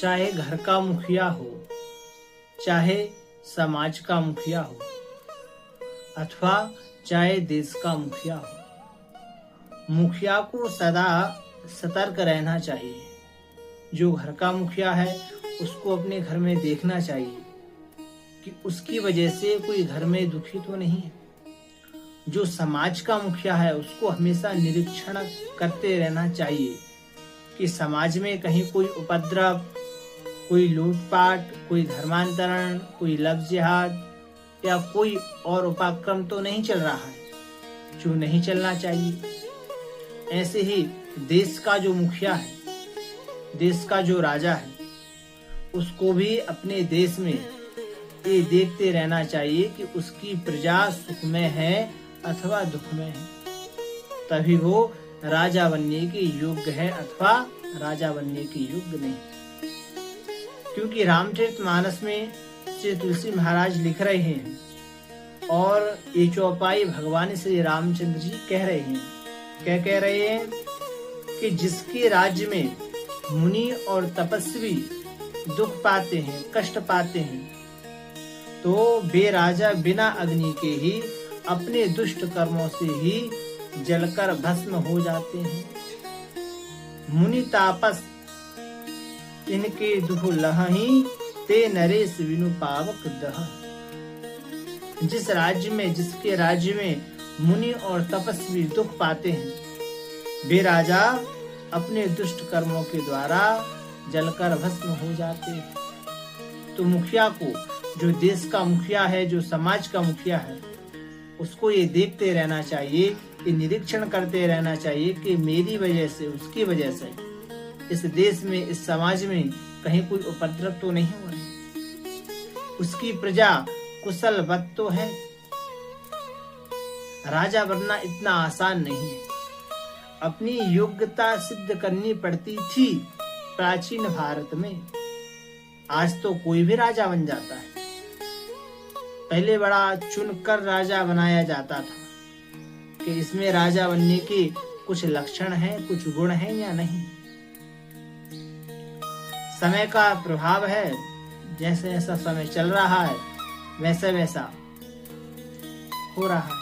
चाहे घर का मुखिया हो, चाहे समाज का मुखिया हो, अथवा चाहे देश का मुखिया हो, मुखिया को सदा सतर्क रहना चाहिए। जो घर का मुखिया है उसको अपने घर में देखना चाहिए कि उसकी वजह से कोई घर में दुखी तो नहीं है। जो समाज का मुखिया है उसको हमेशा निरीक्षण करते रहना चाहिए कि समाज में कहीं कोई उपद्रव, कोई लूटपाट, कोई धर्मांतरण, कोई लव जिहाद या कोई और उपक्रम तो नहीं चल रहा है, जो नहीं चलना चाहिए। ऐसे ही देश का जो मुखिया है, देश का जो राजा है, उसको भी अपने देश में ये देखते रहना चाहिए कि उसकी प्रजा सुख में है अथवा दुख में है, तभी वो राजा बनने के योग्य है अथवा राजा बनने के योग्य नहीं। क्योंकि रामचरितमानस में श्री तुलसी महाराज लिख रहे हैं और ये चौपाई भगवान श्री रामचंद्र जी कह रहे हैं। क्या कह रहे हैं कि जिसके राज्य में मुनि और तपस्वी दुख पाते हैं, कष्ट पाते हैं, तो वे राजा बिना अग्नि के ही अपने दुष्ट कर्मों से ही जलकर भस्म हो जाते हैं। मुनि तापस इनके दुख लहहि, ते नरेश विनु पावक दह। जिस राज्य में, जिसके राज्य में मुनि और तपस्वी दुख पाते हैं, वे राजा अपने दुष्ट कर्मों के द्वारा जलकर भस्म हो जाते हैं। तो मुखिया को, जो देश का मुखिया है, जो समाज का मुखिया है, उसको ये देखते रहना चाहिए, ये निरीक्षण करते रहना चाहिए कि मेरी वजह से, उसकी वजह से इस देश में, इस समाज में कहीं कोई उपद्रव तो नहीं हो रहा है, उसकी प्रजा कुशल वत तो है। राजा बनना इतना आसान नहीं है। अपनी योग्यता सिद्ध करनी पड़ती थी प्राचीन भारत में। आज तो कोई भी राजा बन जाता है। पहले बड़ा चुनकर राजा बनाया जाता था कि इसमें राजा बनने के कुछ लक्षण हैं, कुछ गुण हैं या नहीं। समय का प्रभाव है, जैसे जैसा समय चल रहा है वैसा वैसा हो रहा है।